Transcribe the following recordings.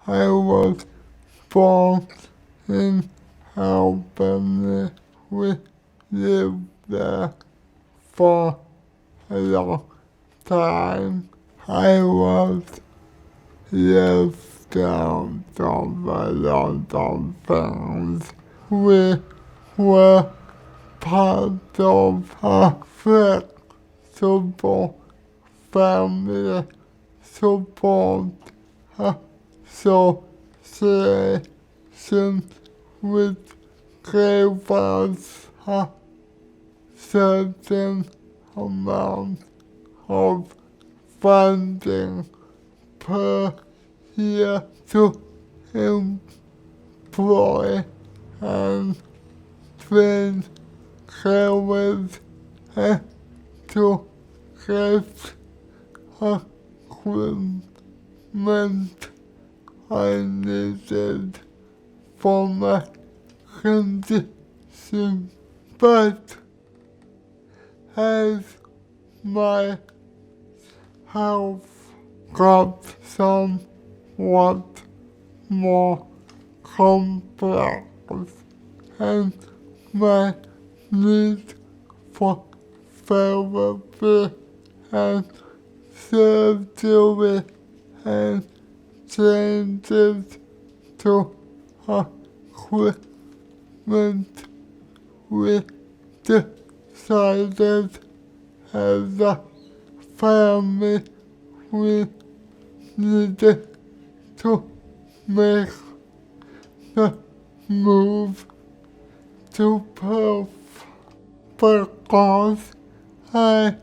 I was born in Albany. We lived there for a long time. I was left out of a lot of things. We were part of a flexible family support association which gave us a certain amount of funding per year to employ and train carers and to get equipment I needed for my condition. But as my health got somewhat more complex and my need for therapy and surgery and changes to equipment, we decided as a family we needed to make the move to Perth because I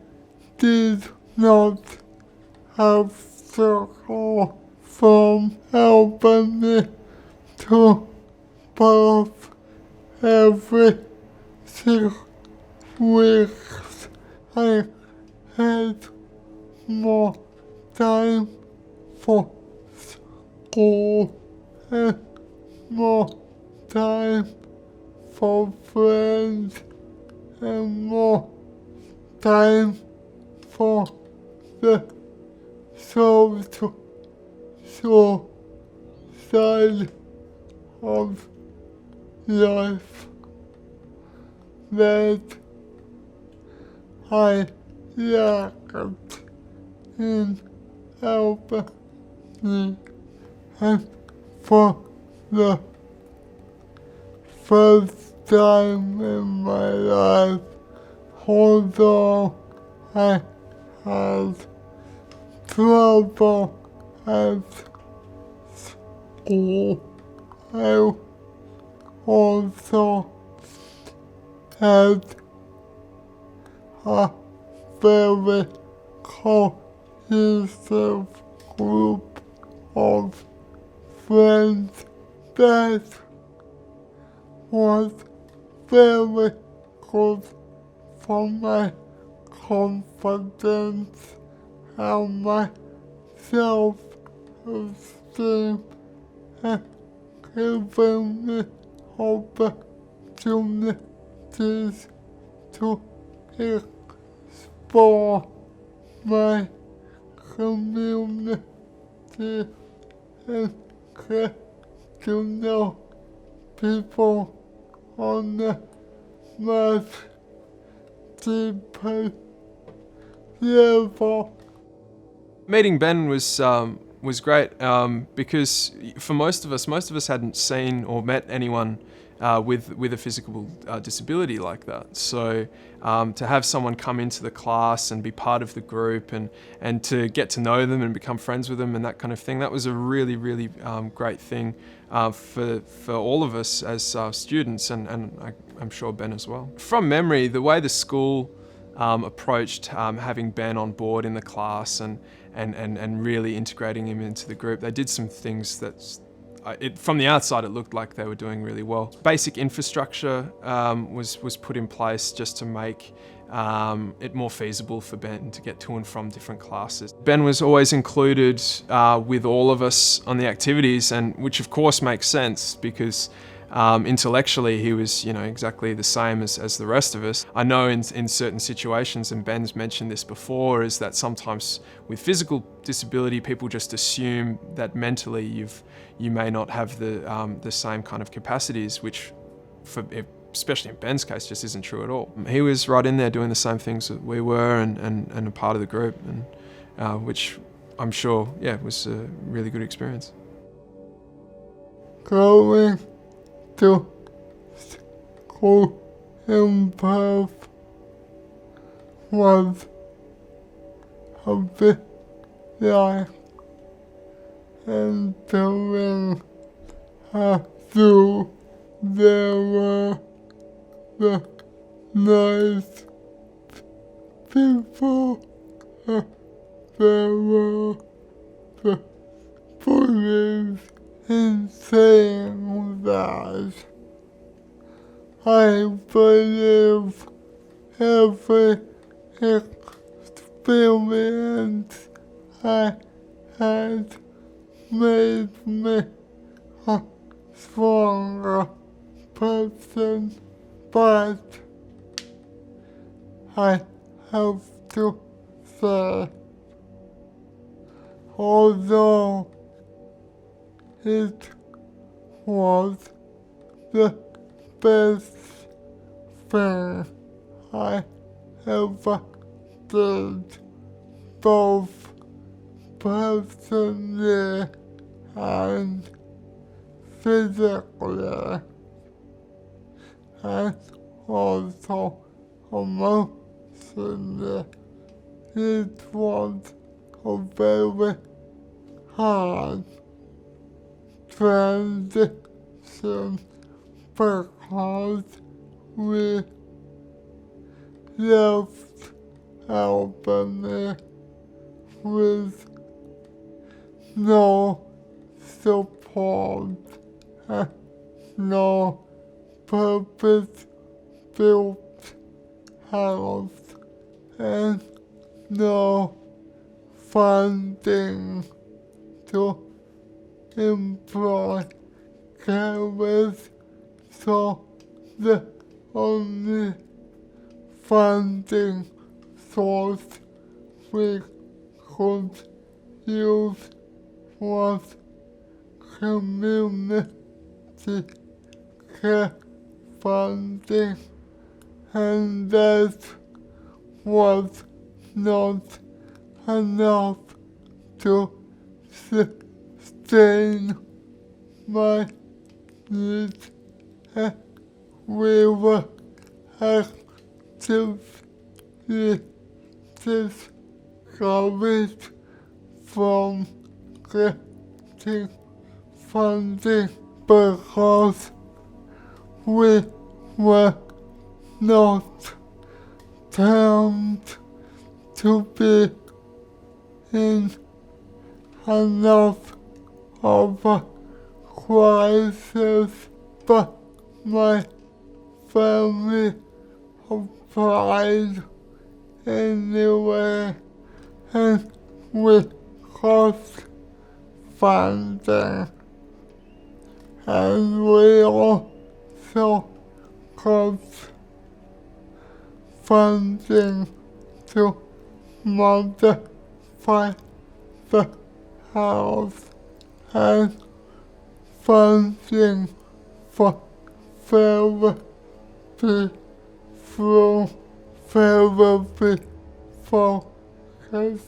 did not have to go from Albany to Perth every 6 weeks. I had more time for school and more time for friends and more time for the social side of life that I lacked in Albany, and for the first time in my life, although I had trouble at school, I also had a very cohesive group of friends that was very good for my confidence and my self-esteem and giving me opportunities to explore my community and get to know people on a much deeper level. Meeting Ben was great because for most of us hadn't seen or met anyone with a physical disability like that. So to have someone come into the class and be part of the group and to get to know them and become friends with them and that kind of thing, that was a really, really great thing for all of us as students, and I'm sure Ben as well. From memory, the way the school approached having Ben on board in the class and really integrating him into the group, they did some things that from the outside it looked like they were doing really well. Basic infrastructure was put in place just to make it more feasible for Ben to get to and from different classes. Ben was always included with all of us on the activities, and which of course makes sense because Intellectually, he was, exactly the same as the rest of us. I know in certain situations, and Ben's mentioned this before, is that sometimes with physical disability, people just assume that mentally you may not have the same kind of capacities, which, especially in Ben's case, just isn't true at all. He was right in there doing the same things that we were, and a part of the group, and which I'm sure, was a really good experience. Going to school in Perth was a bit like entering a zoo. There were the nice people, there were the bullies. In saying that, I believe every experience I had made me a stronger person, but I have to say, although it was the best thing I ever did, both personally and physically, and also emotionally. It was a very hard transition because we left Albany with no support and no purpose-built house and no funding to employ carers, so the only funding source we could use was community care funding, and that was not enough to sustain my needs. We were actively discouraged from getting funding because we were not termed to be in enough of a crisis, but my family applied anyway, and we got funding, and we also got funding to modify the house and funding for therapy through therapy focus.